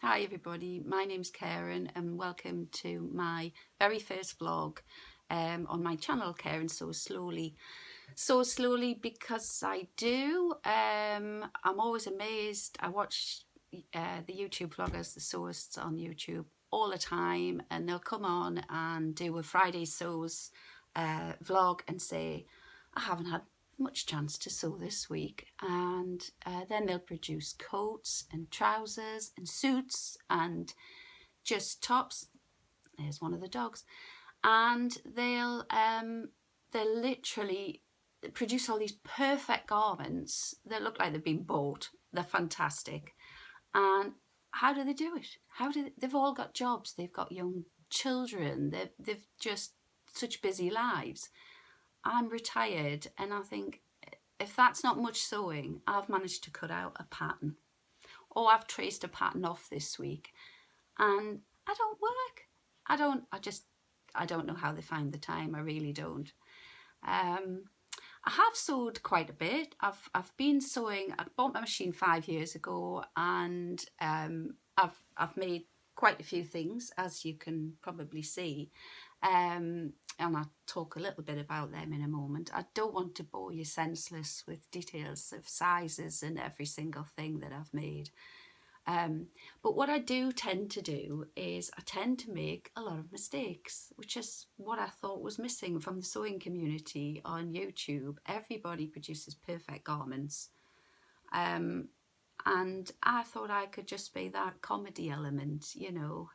Hi everybody, my name's Karen and welcome to my very first vlog on my channel, Karen Sews Slowly. So slowly because I do. I'm always amazed. I watch the YouTube vloggers, the sewists on YouTube all the time, and they'll come on and do a Friday sews vlog and say, I haven't had much chance to sew this week, and then they'll produce coats and trousers and suits and just tops. There's one of the dogs. And they'll literally produce all these perfect garments that look like they've been bought. They're fantastic. And how do they do it? They've all got jobs, they've got young children, they've just such busy lives. I'm retired, and I think if that's not much sewing, I've managed to cut out a pattern, or I've traced a pattern off this week, and I don't work. I don't know how they find the time. I really don't. I have sewed quite a bit. I've been sewing. I bought my machine 5 years ago, and I've made quite a few things, as you can probably see. And I'll talk a little bit about them in a moment. I don't want to bore you senseless with details of sizes and every single thing that I've made. But what I do tend to do is I tend to make a lot of mistakes, which is what I thought was missing from the sewing community on YouTube. Everybody produces perfect garments. And I thought I could just be that comedy element, you know,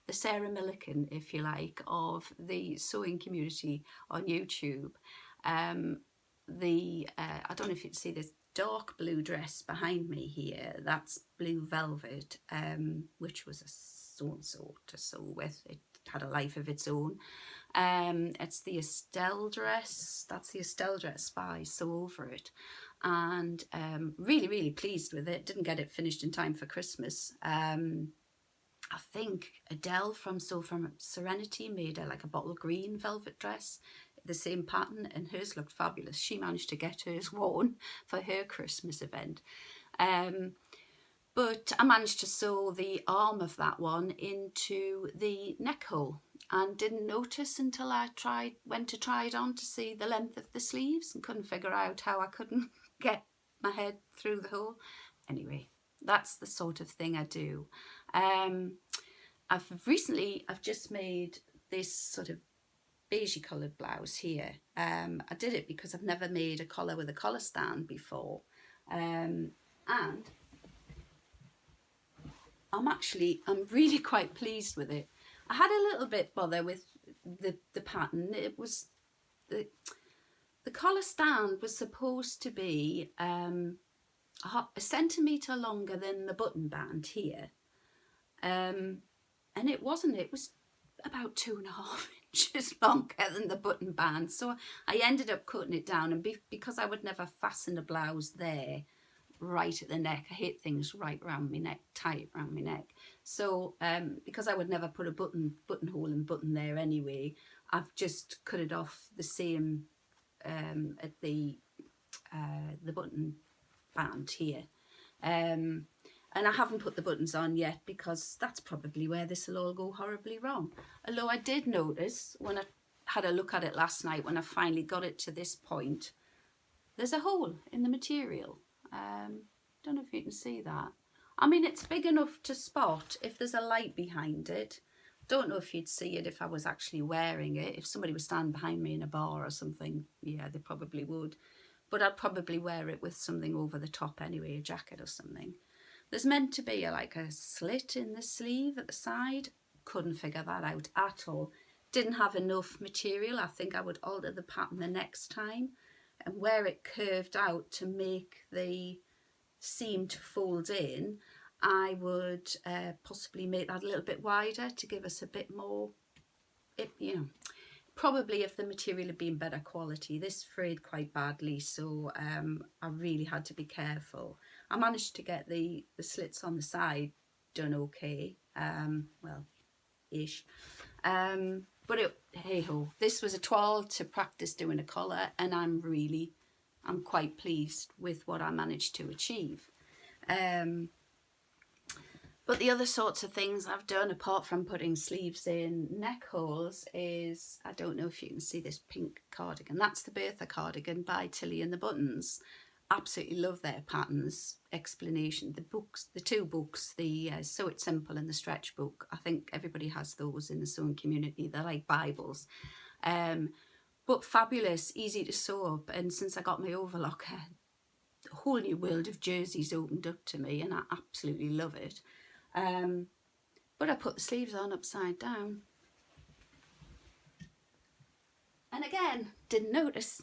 the Sarah Millican, if you like, of the sewing community on YouTube. I don't know if you can see this dark blue dress behind me here. That's blue velvet, which was a so-and-so to sew with. It had a life of its own. It's the Estelle dress. That's the Estelle dress by Sew Over It. And really pleased with it. Didn't get it finished in time for Christmas. I think Adele from Sew from Serenity made like a bottle green velvet dress, the same pattern, and hers looked fabulous. She managed to get hers worn for her Christmas event. But I managed to sew the arm of that one into the neck hole, and didn't notice until I went to try it on to see the length of the sleeves, and couldn't figure out how I couldn't get my head through the hole. Anyway, that's the sort of thing I do. I've just made this sort of beigey coloured blouse here. I did it because I've never made a collar with a collar stand before, and I'm really quite pleased with it. I had a little bit bother with the pattern. It was the collar stand was supposed to be a centimetre longer than the button band here, and it wasn't. It was about 2.5 inches longer than the button band, so I ended up cutting it down. And because I would never fasten a blouse there right at the neck, I hate things right around my neck, tight around my neck. So because I would never put a buttonhole and button there anyway, I've just cut it off the same at the button band here. And I haven't put the buttons on yet because that's probably where this will all go horribly wrong. Although I did notice when I had a look at it last night, when I finally got it to this point, there's a hole in the material. Don't know if you can see that. I mean, it's big enough to spot if there's a light behind it. Don't know if you'd see it if I was actually wearing it. If somebody was standing behind me in a bar or something, yeah, they probably would. But I'd probably wear it with something over the top anyway, a jacket or something. There's meant to be like a slit in the sleeve at the side. Couldn't figure that out at all. Didn't have enough material. I think I would alter the pattern the next time, and where it curved out to make the seam to fold in, I would possibly make that a little bit wider to give us a bit more, you know, probably if the material had been better quality. This frayed quite badly, so I really had to be careful. I managed to get the slits on the side done okay, well, ish. But hey ho, this was a toile to practice doing a collar, and I'm quite pleased with what I managed to achieve. But the other sorts of things I've done, apart from putting sleeves in neck holes, is, I don't know if you can see this pink cardigan. That's the Bertha cardigan by Tilly and the Buttons. Absolutely love their patterns, explanation. The books, the two books, the Sew It Simple and the Stretch book, I think everybody has those in the sewing community. They're like Bibles. But fabulous, easy to sew up. And since I got my overlocker, a whole new world of jerseys opened up to me, and I absolutely love it. But I put the sleeves on upside down. And again, didn't notice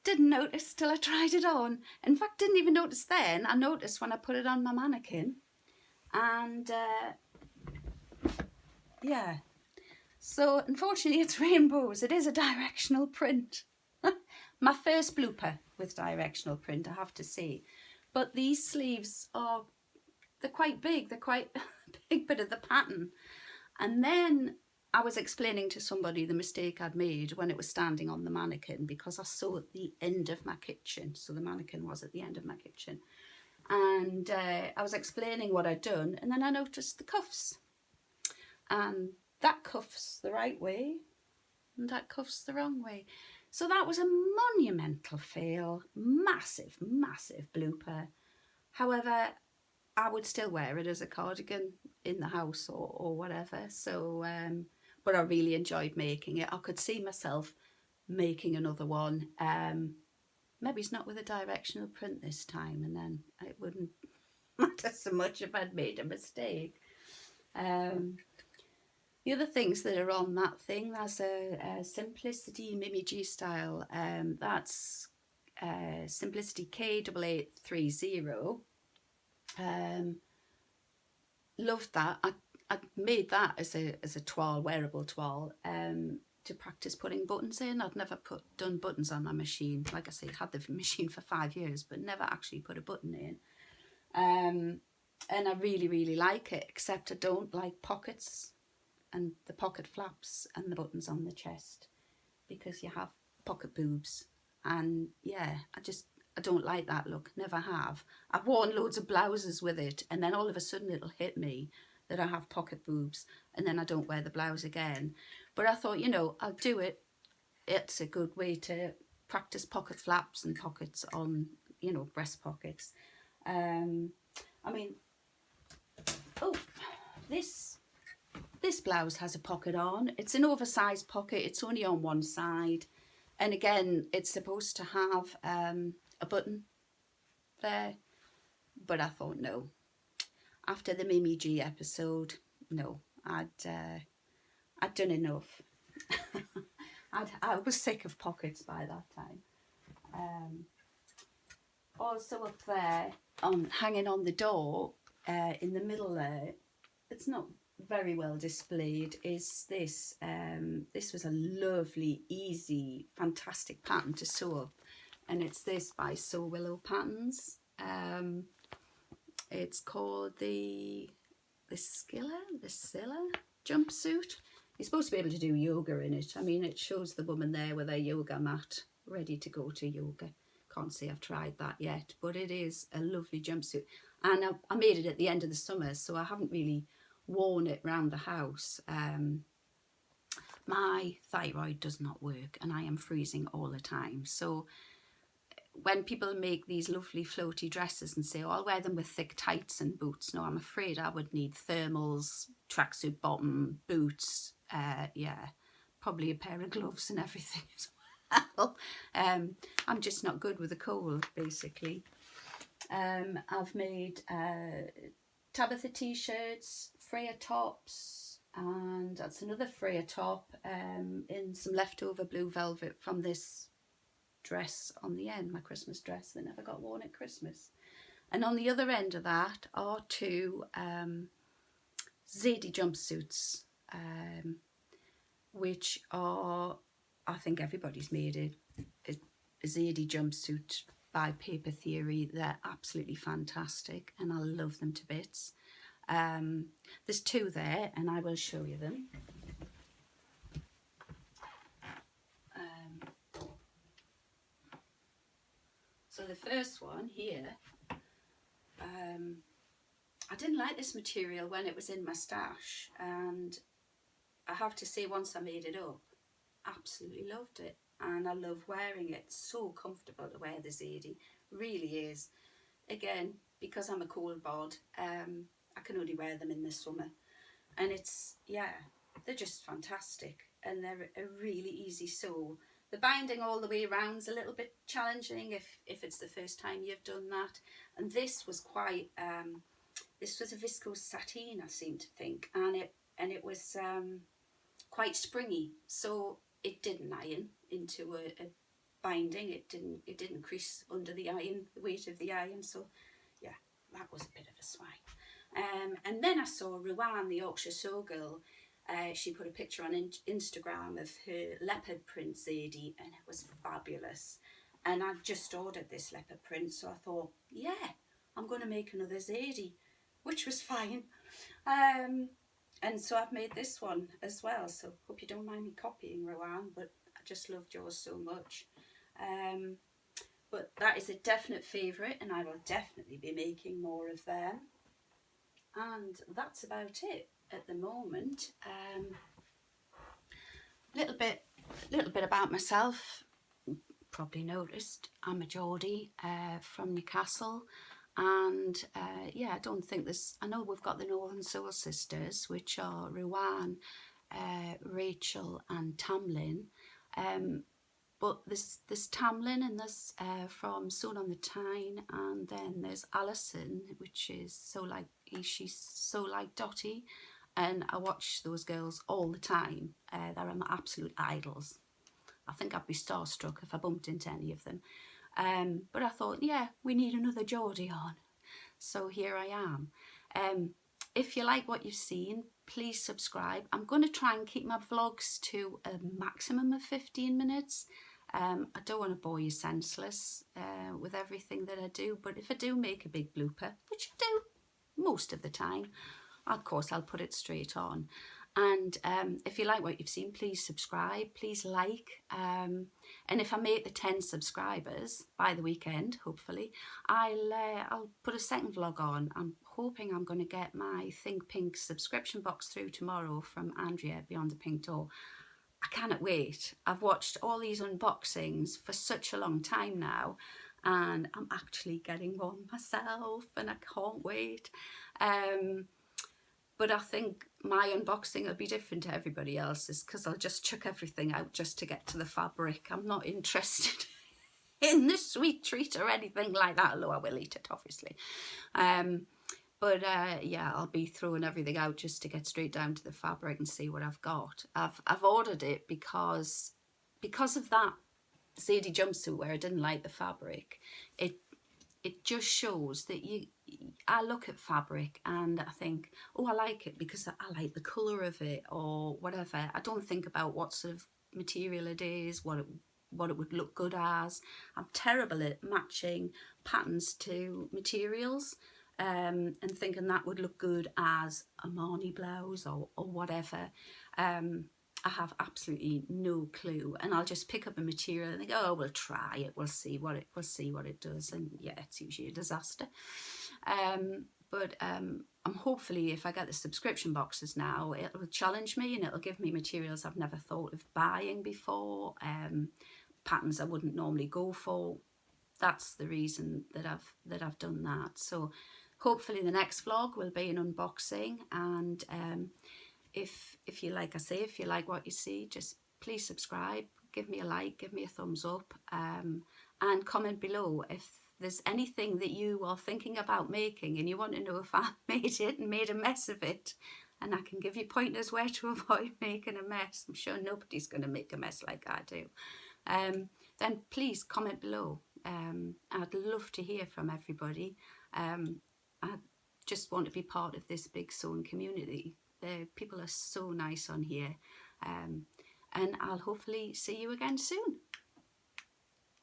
till I tried it on. In fact, didn't even notice then. I noticed when I put it on my mannequin. And yeah. So unfortunately it's rainbows. It is a directional print. My first blooper with directional print, I have to say. But these sleeves are, they're quite big. They're quite a big bit of the pattern. And then I was explaining to somebody the mistake I'd made when it was standing on the mannequin, because I saw at the end of my kitchen. So the mannequin was at the end of my kitchen. And I was explaining what I'd done, and then I noticed the cuffs. And that cuff's the right way, and that cuff's the wrong way. So that was a monumental fail, massive, massive blooper. However, I would still wear it as a cardigan in the house or whatever. So, but I really enjoyed making it. I could see myself making another one. Maybe it's not with a directional print this time, and then it wouldn't matter so much if I'd made a mistake. The other things that are on that thing, that's a Simplicity Mimi G style. That's Simplicity K8830. Loved that. I made that as a toile, wearable toile, to practice putting buttons in. I'd never done buttons on my machine. Like I say, had the machine for 5 years, but never actually put a button in. And I really, really like it, except I don't like pockets and the pocket flaps and the buttons on the chest, because you have pocket boobs. And yeah, I don't like that look, never have. I've worn loads of blouses with it, and then all of a sudden it'll hit me that I have pocket boobs, and then I don't wear the blouse again. But I thought, you know, I'll do it. It's a good way to practice pocket flaps and pockets on, you know, breast pockets. I mean, oh, this blouse has a pocket on. It's an oversized pocket. It's only on one side. And again, it's supposed to have a button there. But I thought, no. After the Mimi G episode, no. I'd done enough. I was sick of pockets by that time. Also up there, hanging on the door, in the middle there, it's not very well displayed, is this. This was a lovely, easy, fantastic pattern to sew up, and it's this by Sew Willow Patterns. It's called the Scylla jumpsuit. You're supposed to be able to do yoga in it. I mean, it shows the woman there with her yoga mat ready to go to yoga. Can't say I've tried that yet, but it is a lovely jumpsuit. And I made it at the end of the summer, so I haven't really worn it around the house. My thyroid does not work, and I am freezing all the time. So when people make these lovely floaty dresses and say, oh, I'll wear them with thick tights and boots, no, I'm afraid I would need thermals, tracksuit bottom, boots, yeah, probably a pair of gloves and everything as well. I'm just not good with the cold, basically. I've made Tabitha t-shirts, Freya tops, and that's another Freya top in some leftover blue velvet from this dress on the end, my Christmas dress that never got worn at Christmas. And on the other end of that are two Zadie jumpsuits, which are, I think everybody's made a Zadie jumpsuit by Paper Theory. They're absolutely fantastic and I love them to bits. There's two there and I will show you them. So the first one here, I didn't like this material when it was in my stash, and I have to say, once I made it up, absolutely loved it, and I love wearing it. It's so comfortable to wear the Zadie, really is. Again, because I'm a cold bod, I can only wear them in the summer, and it's, yeah, they're just fantastic, and they're a really easy sew. The binding all the way around is a little bit challenging if it's the first time you've done that, and this was quite this was a viscose sateen, I seem to think, and it was quite springy, so it didn't iron into a binding. It didn't crease under the iron, the weight of the iron. So yeah, that was a bit of a swine. And then I saw Ruan, the Yorkshire Sew Girl. She put a picture on Instagram of her leopard print Zadie, and it was fabulous. And I just ordered this leopard print, so I thought, yeah, I'm going to make another Zadie, which was fine. And so I've made this one as well, so hope you don't mind me copying, Rowan, but I just loved yours so much. But that is a definite favourite, and I will definitely be making more of them. And that's about it at the moment. Little bit about myself. Probably noticed I'm a Geordie from Newcastle, and yeah, I don't think there's, I know we've got the Northern Soul Sisters, which are Ruan, Rachel and Tamlin, but there's Tamlin, and there's from Sewn on the Tyne, and then there's Alison, which is she's so like Dottie, and I watch those girls all the time. They're my absolute idols. I think I'd be starstruck if I bumped into any of them. But I thought, yeah, we need another Geordie on. So here I am. If you like what you've seen, please subscribe. I'm going to try and keep my vlogs to a maximum of 15 minutes. I don't want to bore you senseless with everything that I do, but if I do make a big blooper, which I do most of the time, of course I'll put it straight on. And if you like what you've seen, please subscribe, please like. And if I make the 10 subscribers by the weekend, hopefully, I'll put a second vlog on. I'm hoping I'm going to get my Think Pink subscription box through tomorrow from Andrea Beyond the Pink Door. I cannot wait. I've watched all these unboxings for such a long time now, and I'm actually getting one myself, and I can't wait. But I think my unboxing will be different to everybody else's, because I'll just chuck everything out just to get to the fabric. I'm not interested in the sweet treat or anything like that, although I will eat it, obviously. But yeah, I'll be throwing everything out just to get straight down to the fabric and see what I've got. I've ordered it because of that Zadie jumpsuit where I didn't like the fabric. It just shows that I look at fabric and I think, oh, I like it because I like the colour of it or whatever. I don't think about what sort of material it is, what it would look good as. I'm terrible at matching patterns to materials and thinking that would look good as a Marni blouse or whatever. I have absolutely no clue, and I'll just pick up a material and think, oh, we'll try it, we'll see what it does, and yeah, it's usually a disaster. But I'm hopefully, if I get the subscription boxes now, it'll challenge me and it'll give me materials I've never thought of buying before, patterns I wouldn't normally go for. That's the reason that I've done that. So hopefully the next vlog will be an unboxing, and if you like, if you like what you see, just please subscribe, give me a like, give me a thumbs up, and comment below if there's anything that you are thinking about making and you want to know if I made it and made a mess of it, and I can give you pointers where to avoid making a mess. I'm sure nobody's going to make a mess like I do. Then please comment below. I'd love to hear from everybody. I just want to be part of this big sewing community. The people are so nice on here, and I'll hopefully see you again soon.